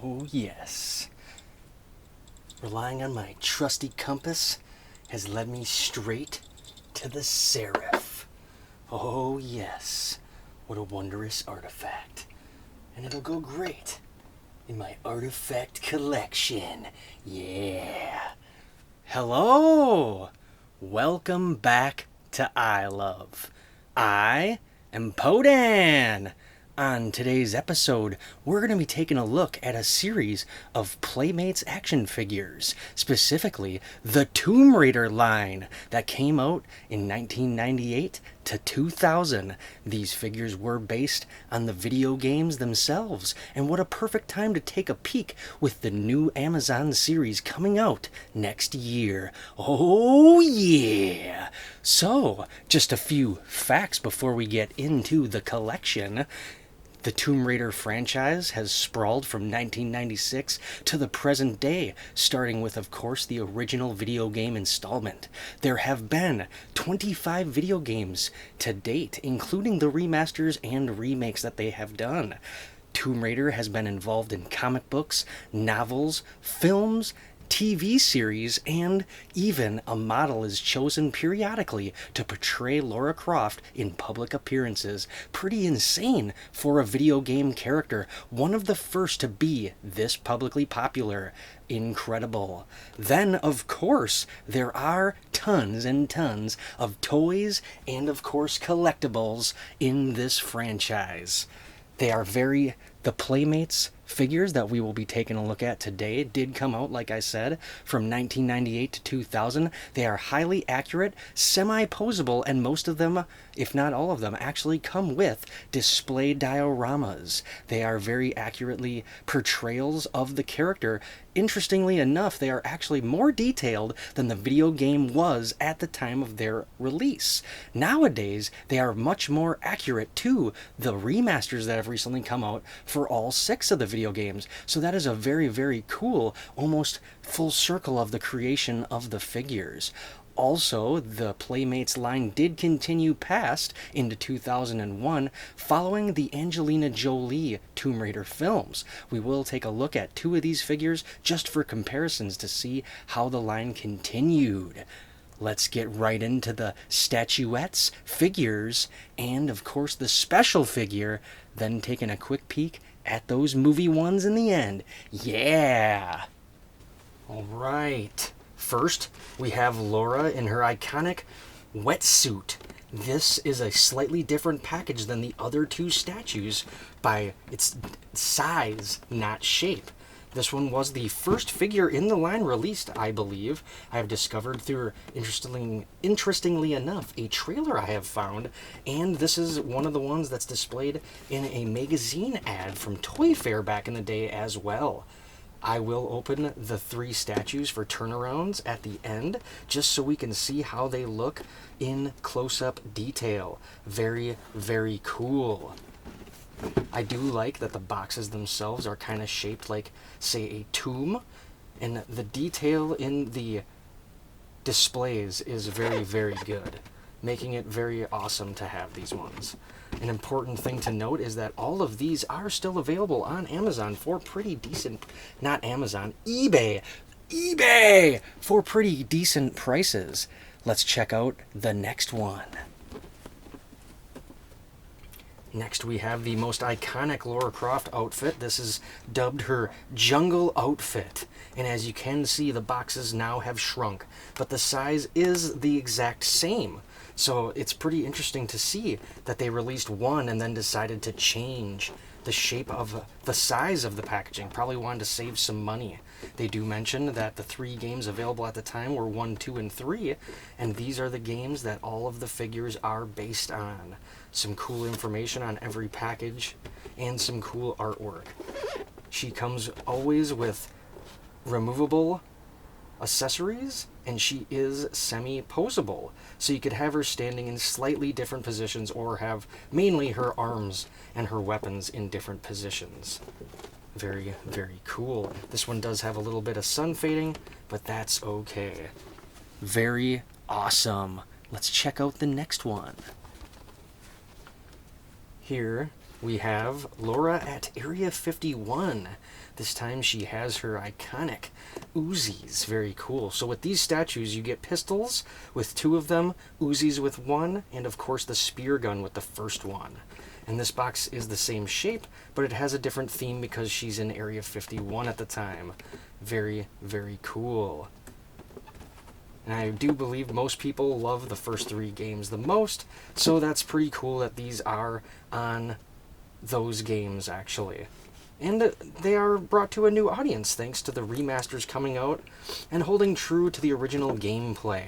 Oh yes. Relying on my trusty compass has led me straight to the Seraph. Oh yes. What a wondrous artifact. And it'll go great in my artifact collection. Yeah. Hello! Welcome back to I Love. I am Podan. On today's episode, we're going to be taking a look at a series of Playmates action figures, specifically the Tomb Raider line that came out in 1998 to 2000. These figures were based on the video games themselves, and what a perfect time to take a peek with the new Amazon series coming out next year. Oh yeah! So, just a few facts before we get into the collection. The Tomb Raider franchise has sprawled from 1996 to the present day, starting with, of course, the original video game installment. There have been 25 video games to date, including the remasters and remakes that they have done. Tomb Raider has been involved in comic books, novels, films, TV series, and even a model is chosen periodically to portray Lara Croft in public appearances. Pretty insane for a video game character, one of the first to be this publicly popular. Incredible. Then, of course, there are tons and tons of toys and, of course, collectibles in this franchise. The Playmates figures that we will be taking a look at today did come out, like I said, from 1998 to 2000. They are highly accurate, semi-posable, and most of them, if not all of them, actually come with display dioramas. They are very accurately portrayals of the character. Interestingly enough, they are actually more detailed than the video game was at the time of their release. Nowadays, they are much more accurate to the remasters that have recently come out for all 6 of the video games. So that is a very, very cool, almost full circle of the creation of the figures. Also, the Playmates line did continue past into 2001 following the Angelina Jolie Tomb Raider films. We will take a look at 2 of these figures just for comparisons to see how the line continued. Let's get right into the statuettes, figures, and of course the special figure, then taking a quick peek at those movie ones in the end. Yeah! Alright. First, we have Lara in her iconic wetsuit. This is a slightly different package than the other 2 statues by its size, not shape. This one was the first figure in the line released, I believe. I have discovered through, interestingly enough, a trailer I have found, and this is one of the ones that's displayed in a magazine ad from Toy Fair back in the day as well. I will open the 3 statues for turnarounds at the end, just so we can see how they look in close-up detail. Very, very cool. I do like that the boxes themselves are kind of shaped like, say, a tomb, and the detail in the displays is very, very good, making it very awesome to have these ones. An important thing to note is that all of these are still available on Amazon for pretty decent, not Amazon, eBay for pretty decent prices. Let's check out the next one. Next, we have the most iconic Lara Croft outfit. This is dubbed her jungle outfit. And as you can see, the boxes now have shrunk, but the size is the exact same. So it's pretty interesting to see that they released one and then decided to change the shape of the size of the packaging. Probably wanted to save some money. They do mention that the 3 games available at the time were 1, 2, and 3, and these are the games that all of the figures are based on. Some cool information on every package, and some cool artwork. She comes always with removable accessories, and she is semi-posable. So you could have her standing in slightly different positions, or have mainly her arms and her weapons in different positions. Very, very cool. This one does have a little bit of sun fading, but that's okay. Very awesome. Let's check out the next one. Here we have Lara at Area 51. This time she has her iconic Uzis. Very cool. So with these statues, you get pistols with 2 of them, Uzis with 1, and of course the spear gun with the first one. And this box is the same shape, but it has a different theme because she's in Area 51 at the time. Very, very cool. And I do believe most people love the first 3 games the most, so that's pretty cool that these are on those games, actually. And they are brought to a new audience thanks to the remasters coming out and holding true to the original gameplay.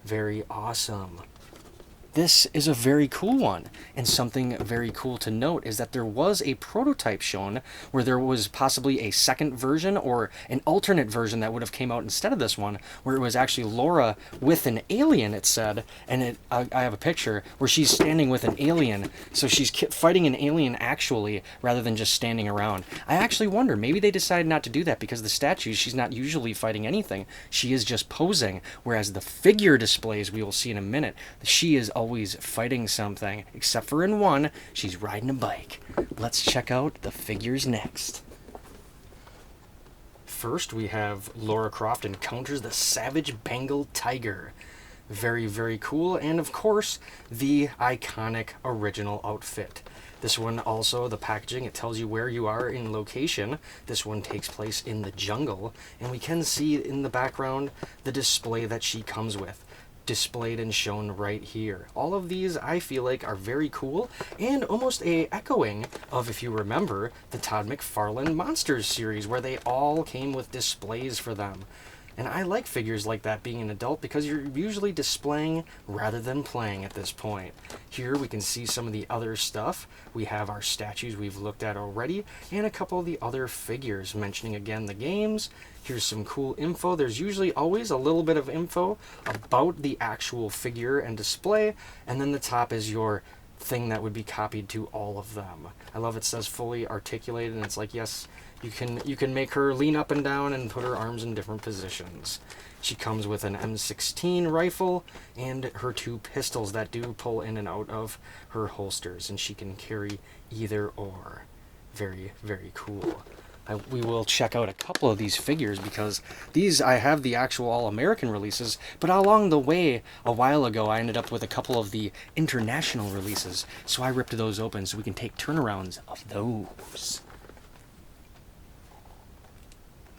Very awesome. This is a very cool one, and something very cool to note is that there was a prototype shown where there was possibly a second version or an alternate version that would have came out instead of this one, where it was actually Lara with an alien, it said, and I have a picture where she's standing with an alien, so she's fighting an alien actually, rather than just standing around. I actually wonder, maybe they decided not to do that because the statues, she's not usually fighting anything, she is just posing, whereas the figure displays we will see in a minute, she is always fighting something, except for in one, she's riding a bike. Let's check out the figures next. First, we have Lara Croft encounters the Savage Bengal Tiger. Very, very cool, and of course, the iconic original outfit. This one also, the packaging, it tells you where you are in location. This one takes place in the jungle, and we can see in the background the display that she comes with, displayed and shown right here. All of these I feel like are very cool and almost a echoing of, if you remember, the Todd McFarlane Monsters series where they all came with displays for them. And I like figures like that being an adult because you're usually displaying rather than playing at this point. Here we can see some of the other stuff. We have our statues we've looked at already and a couple of the other figures, mentioning again the games. Here's some cool info. There's usually always a little bit of info about the actual figure and display, and then the top is your thing that would be copied to all of them. I love it says fully articulated, and it's like, yes, you can make her lean up and down and put her arms in different positions. She comes with an M16 rifle and her 2 pistols that do pull in and out of her holsters, and she can carry either or. Very, very cool. We will check out a couple of these figures because these, I have the actual all-American releases, but along the way, a while ago, I ended up with a couple of the international releases, so I ripped those open so we can take turnarounds of those.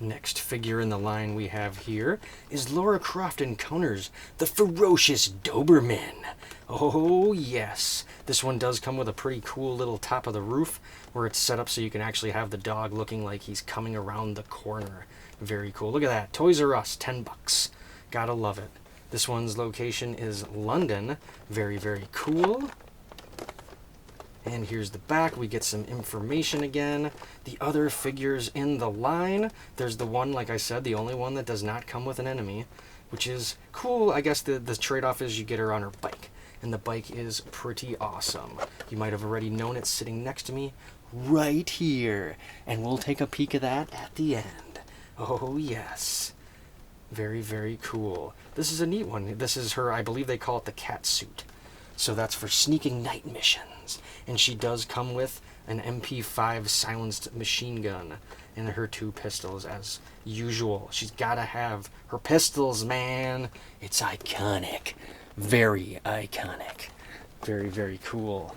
Next figure in the line we have here is Lara Croft encounters the ferocious Doberman. Oh yes, this one does come with a pretty cool little top of the roof where it's set up so you can actually have the dog looking like he's coming around the corner. Very cool. Look at that. Toys R Us, $10. Gotta love it. This one's location is London. Very, very cool. And here's the back. We get some information again. The other figures in the line. There's the one, like I said, the only one that does not come with an enemy, which is cool. I guess the trade-off is you get her on her bike. And the bike is pretty awesome. You might have already known it's sitting next to me right here. And we'll take a peek of that at the end. Oh, yes. Very, very cool. This is a neat one. This is her, I believe they call it the cat suit. So that's for sneaking night missions. And she does come with an MP5 silenced machine gun and her 2 pistols as usual. She's got to have her pistols, man. It's iconic. Very iconic. Very, very cool.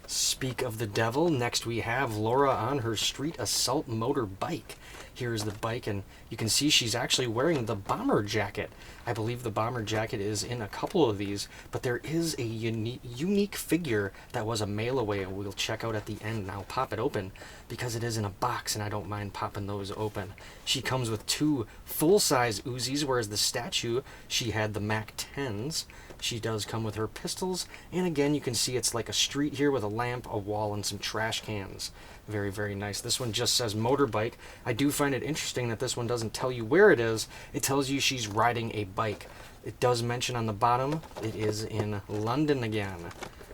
Speak of the devil, next we have Lara on her street assault motorbike. Here's the bike, and you can see she's actually wearing the bomber jacket. I believe the bomber jacket is in a couple of these, but there is a unique figure that was a mail away, and we'll check out at the end, and I'll pop it open because it is in a box, and I don't mind popping those open. She comes with 2 full-size Uzis, whereas the statue, she had the MAC-10s. She does come with her pistols, and again, you can see it's like a street here with a lamp, a wall, and some trash cans. Very, very nice. This one just says motorbike. I do find it interesting that this one doesn't tell you where it is. It tells you she's riding a bike. It does mention on the bottom it is in London again.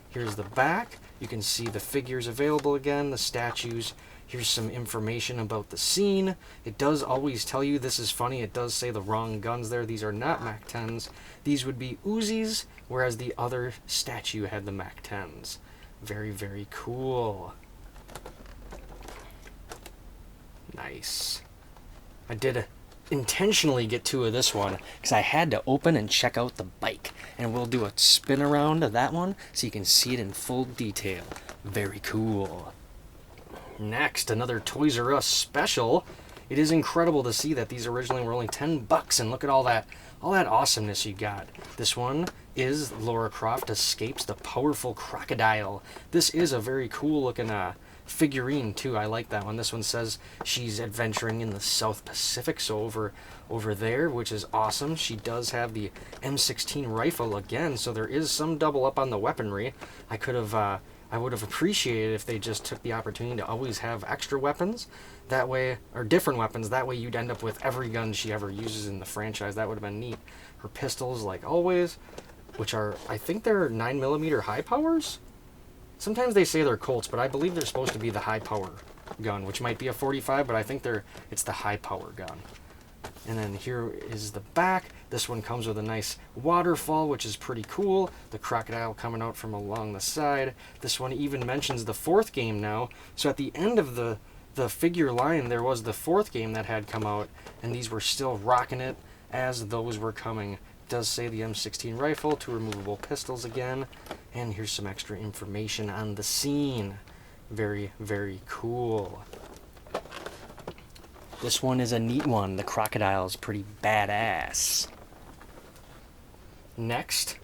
Here's the back. You can see the figures available again, the statues. Here's some information about the scene. It does always tell you, this is funny, it does say the wrong guns there. These are not MAC-10s. These would be Uzis, whereas the other statue had the MAC-10s. Very, very cool. Nice. I did intentionally get 2 of this one because I had to open and check out the bike. And we'll do a spin around of that one so you can see it in full detail. Very cool. Next, another Toys R Us special. It is incredible to see that these originally were only $10, and look at all that awesomeness you got. This one is Lara Croft Escapes the Powerful Crocodile. This is a very cool looking figurine too. I like that one. This one says she's adventuring in the South Pacific, so over there, which is awesome. She does have the M16 rifle again, so there is some double up on the weaponry. I would have appreciated if they just took the opportunity to always have extra weapons that way, or different weapons. That way you'd end up with every gun she ever uses in the franchise. That would have been neat. Her pistols, like always, which are, I think they're 9mm high powers? Sometimes they say they're Colts, but I believe they're supposed to be the high power gun, which might be a 45, but I think it's the high power gun. And then here is the back. This one comes with a nice waterfall, which is pretty cool. The crocodile coming out from along the side. This one even mentions the 4th game now. So at the end of the figure line, there was the 4th game that had come out, and these were still rocking it as those were coming. It does say the M16 rifle, 2 removable pistols again, and here's some extra information on the scene. Very, very cool. This one is a neat one. The crocodile is pretty badass. Next,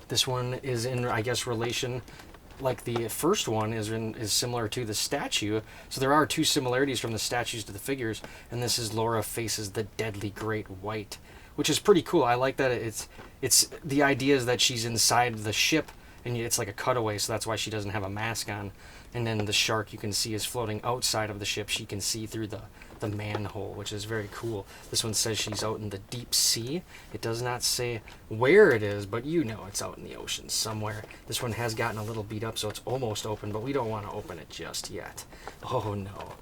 this one is in, I guess, relation, like the first one is similar to the statue. So there are 2 similarities from the statues to the figures, and this is Lara Faces the Deadly Great White, which is pretty cool. I like that it's the idea is that she's inside the ship, and it's like a cutaway, so that's why she doesn't have a mask on. And then the shark you can see is floating outside of the ship. She can see through the manhole, which is very cool. This one says she's out in the deep sea. It does not say where it is, but you know it's out in the ocean somewhere. This one has gotten a little beat up, so it's almost open, but we don't want to open it just yet. Oh no.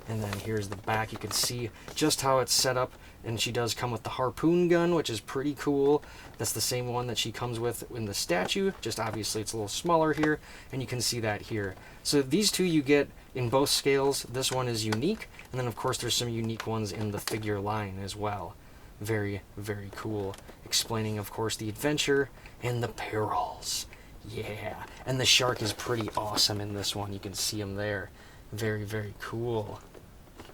And then here's the back. You can see just how it's set up, and she does come with the harpoon gun, which is pretty cool. That's the same one that she comes with in the statue, just obviously it's a little smaller here, and you can see that here. So these 2 you get in both scales. This one is unique, and then of course there's some unique ones in the figure line as well. Very, very cool. Explaining, of course, the adventure and the perils. Yeah, and the shark is pretty awesome in this one. You can see him there. Very, very cool.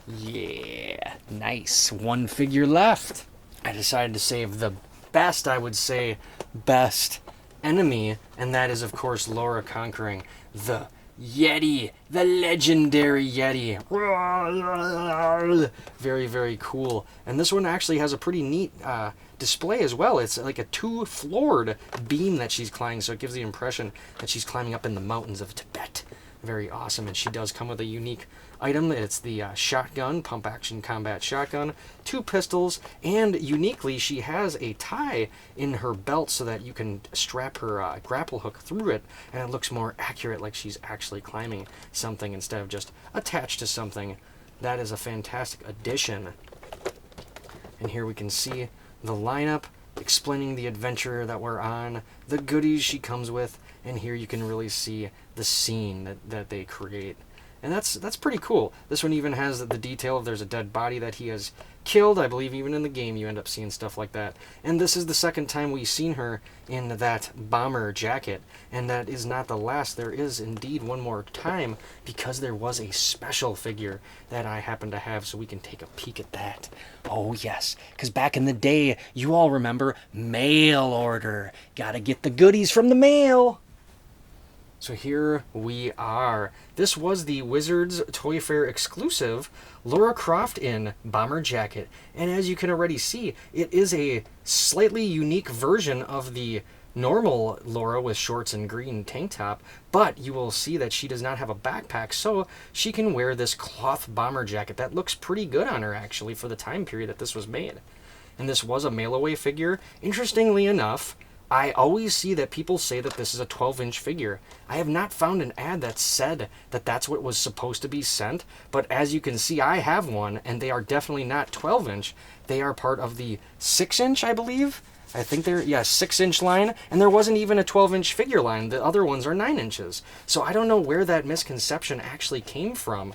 Yeah, nice. 1 figure left. I decided to save the best, I would say, best enemy, and that is, of course, Lara conquering the Yeti, the legendary Yeti. Very, very cool. And this one actually has a pretty neat display as well. It's like a 2-floored beam that she's climbing, so it gives the impression that she's climbing up in the mountains of Tibet. Very awesome, and she does come with a unique item. It's the shotgun, pump action combat shotgun, 2 pistols, and uniquely she has a tie in her belt so that you can strap her grapple hook through it, and it looks more accurate, like she's actually climbing something instead of just attached to something. That is a fantastic addition. And here we can see the lineup explaining the adventure that we're on, the goodies she comes with, and here you can really see the scene that they create. And that's pretty cool. This one even has the detail of there's a dead body that he has killed. I believe even in the game you end up seeing stuff like that. And this is the second time we've seen her in that bomber jacket. And that is not the last. There is indeed one more time, because there was a special figure that I happen to have, so we can take a peek at that. Oh yes, because back in the day, you all remember mail order. Gotta get the goodies from the mail. So here we are. This was the Wizards Toy Fair exclusive Lara Croft in bomber jacket. And as you can already see, it is a slightly unique version of the normal Lara with shorts and green tank top, but you will see that she does not have a backpack, so she can wear this cloth bomber jacket that looks pretty good on her actually for the time period that this was made. And this was a mail-away figure. Interestingly enough, I always see that people say that this is a 12-inch figure. I have not found an ad that said that that's what was supposed to be sent, but as you can see, I have one, and they are definitely not 12-inch. They are part of the 6-inch, I believe, I think they're, yeah, 6-inch line, and there wasn't even a 12-inch figure line. The other ones are 9 inches. So I don't know where that misconception actually came from,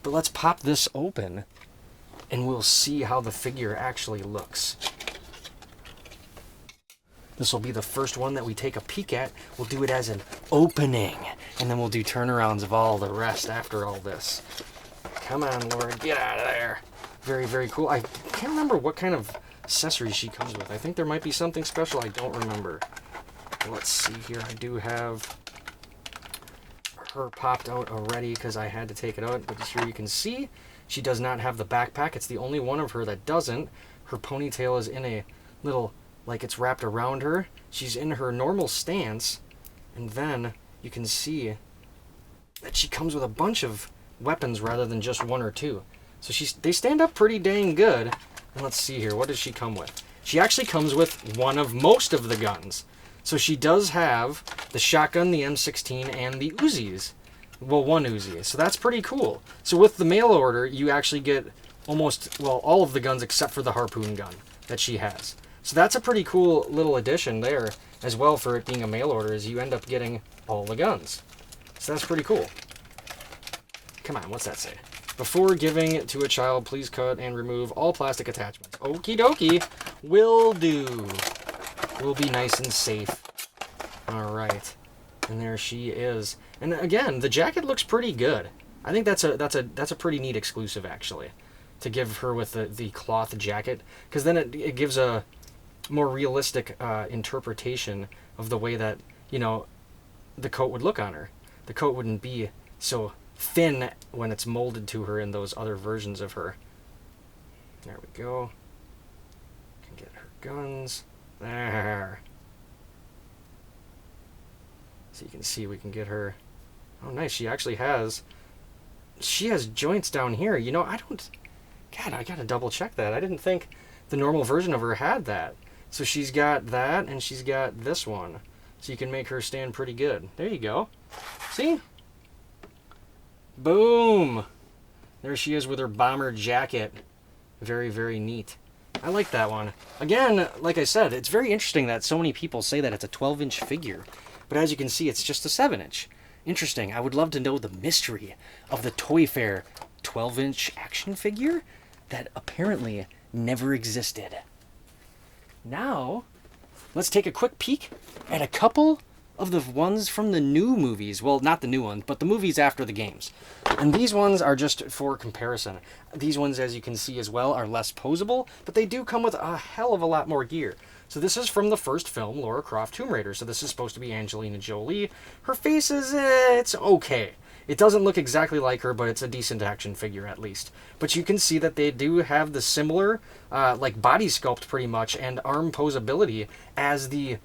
but let's pop this open, and we'll see how the figure actually looks. This will be the first one that we take a peek at. We'll do it as an opening, and then we'll do turnarounds of all the rest after all this. Come on, Laura, get out of there. Very, very cool. I can't remember what kind of accessories she comes with. I think there might be something special. I don't remember. Let's see here. I do have her popped out already because I had to take it out. But here you can see she does not have the backpack. It's the only one of her that doesn't. Her ponytail is in a little, like it's wrapped around her. She's in her normal stance. And then you can see that she comes with a bunch of weapons rather than just one or two. So they stand up pretty dang good. And let's see here, what does she come with? She actually comes with one of most of the guns. So she does have the shotgun, the M16, and the Uzis. Well, one Uzi. So that's pretty cool. So with the mail order, you actually get almost, well, all of the guns except for the harpoon gun that she has. So that's a pretty cool little addition there as well for it being a mail order, is you end up getting all the guns. So that's pretty cool. Come on, what's that say? Before giving it to a child, please cut and remove all plastic attachments. Okie dokie. Will do. We'll be nice and safe. All right. And there she is. And again, the jacket looks pretty good. I think that's a pretty neat exclusive, actually, to give her with the cloth jacket, because then it gives a more realistic interpretation of the way that, you know, the coat would look on her. The coat wouldn't be so thin when it's molded to her in those other versions of her. There we go. Can get her guns. There. So you can see we can get her. Oh, nice. She actually has. She has joints down here. You know, I gotta double check that. I didn't think the normal version of her had that. So she's got that, and she's got this one. So you can make her stand pretty good. There you go. See? Boom! There she is with her bomber jacket. Very, very neat. I like that one. Again, like I said, it's very interesting that so many people say that it's a 12-inch figure. But as you can see, it's just a 7-inch. Interesting. I would love to know the mystery of the Toy Fair 12-inch action figure that apparently never existed. Now, let's take a quick peek at a couple of the ones from the new movies. Well, not the new ones, but the movies after the games. And these ones are just for comparison. These ones, as you can see as well, are less poseable, but they do come with a hell of a lot more gear. So this is from the first film, Lara Croft Tomb Raider. So this is supposed to be Angelina Jolie. Her face is, it's okay. It doesn't look exactly like her, but it's a decent action figure at least. But you can see that they do have the similar, like body sculpt pretty much, and arm posability as the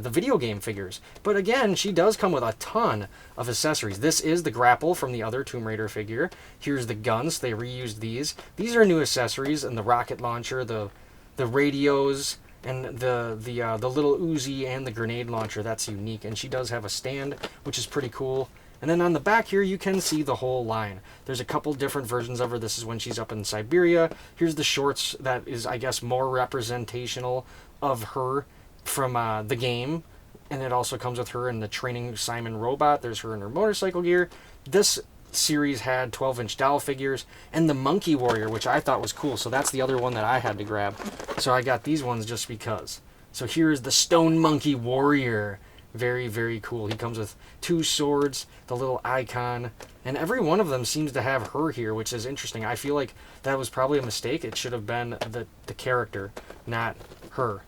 video game figures. But again, she does come with a ton of accessories. This is the grapple from the other Tomb Raider figure. Here's the guns. They reused these. These are new accessories, and the rocket launcher, the radios, and the little Uzi and the grenade launcher. That's unique. And she does have a stand, which is pretty cool. And then on the back here, you can see the whole line. There's a couple different versions of her. This is when she's up in Siberia. Here's the shorts that is, I guess, more representational of her from the game. And it also comes with her in the Training Simon robot. There's her in her motorcycle gear. This series had 12-inch doll figures and the Monkey Warrior, which I thought was cool. So that's the other one that I had to grab. So I got these ones just because. So here's the Stone Monkey Warrior. Very, very cool. He comes with 2 swords, the little icon, and every one of them seems to have her here, which is interesting. I feel like that was probably a mistake. It should have been the character, not her,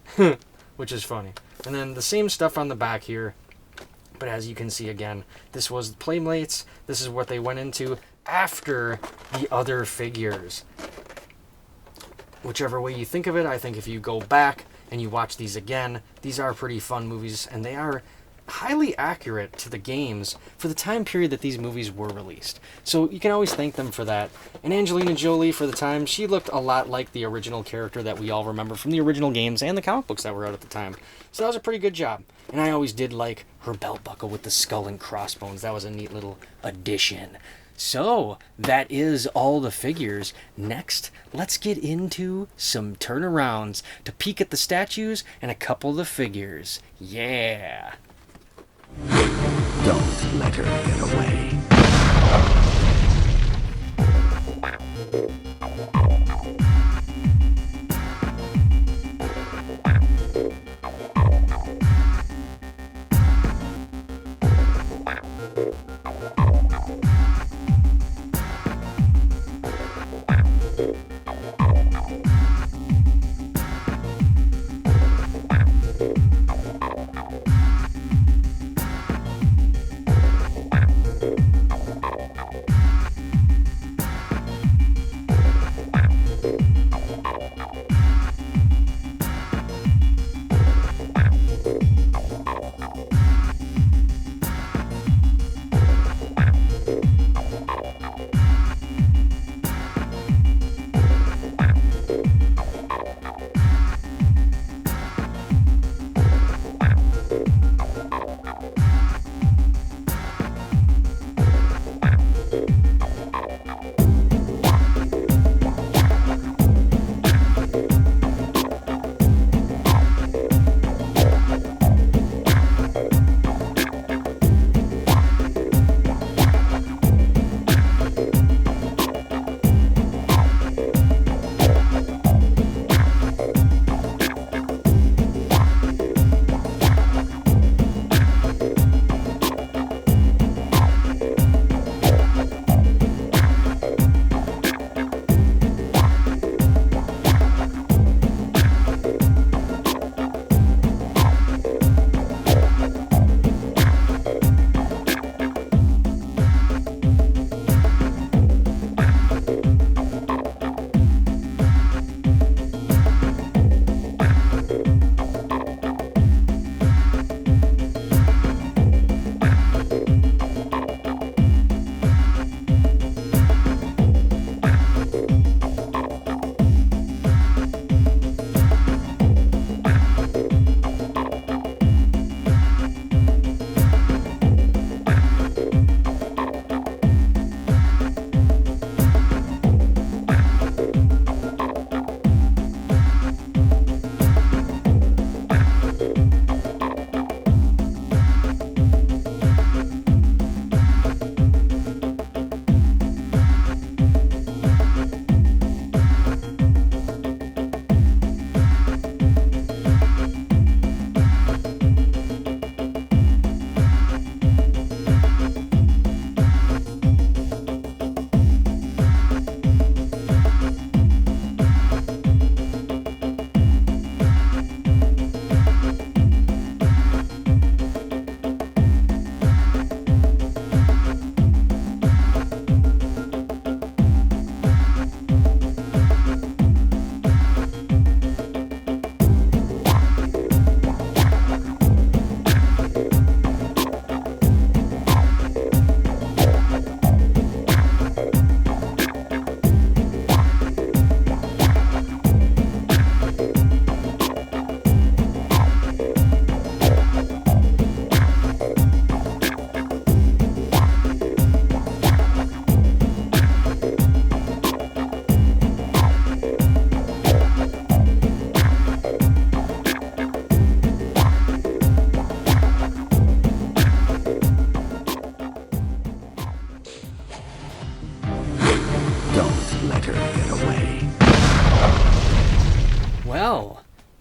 which is funny. And then the same stuff on the back here, but as you can see again, this was Playmates. This is what they went into after the other figures. Whichever way you think of it, I think if you go back and you watch these again, these are pretty fun movies, and they are highly accurate to the games for the time period that these movies were released. So you can always thank them for that. And Angelina Jolie, for the time, she looked a lot like the original character that we all remember from the original games and the comic books that were out at the time. So that was a pretty good job. And I always did like her belt buckle with the skull and crossbones. That was a neat little addition. So, that is all the figures. Next, let's get into some turnarounds to peek at the statues and a couple of the figures. Yeah! Don't let her get away.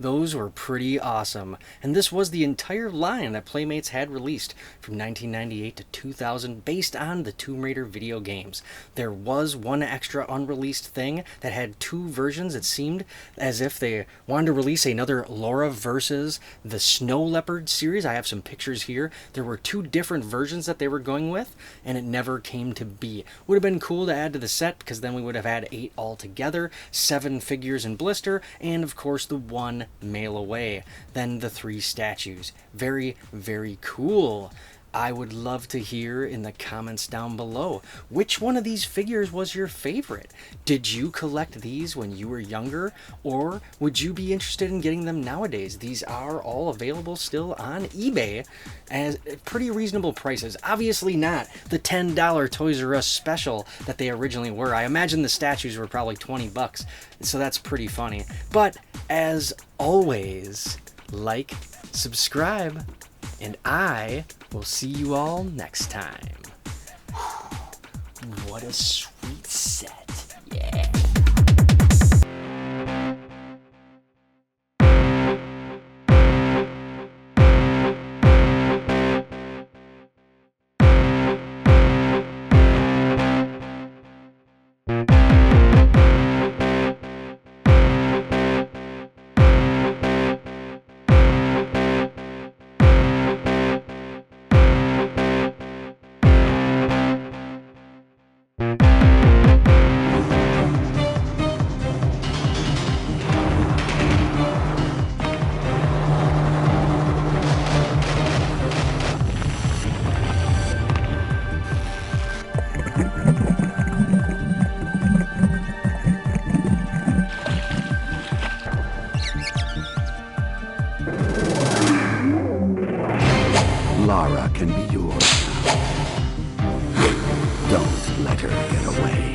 Those were pretty awesome, and this was the entire line that Playmates had released from 1998 to 2000 based on the Tomb Raider video games. There was one extra unreleased thing that had two versions. It seemed as if they wanted to release another Lara versus the Snow Leopard series. I have some pictures here. There were two different versions that they were going with, and it never came to be. Would have been cool to add to the set, because then we would have had 8 altogether, 7 figures in blister, and of course the 1 mail away, then the 3 statues. Very, very cool. I would love to hear in the comments down below, which one of these figures was your favorite? Did you collect these when you were younger, or would you be interested in getting them nowadays? These are all available still on eBay at pretty reasonable prices. Obviously not the $10 Toys R Us special that they originally were. I imagine the statues were probably 20 bucks, so that's pretty funny. But as always, like, subscribe, and I will see you all next time. What a sweet set. Yeah. Lara can be yours now. Don't let her get away.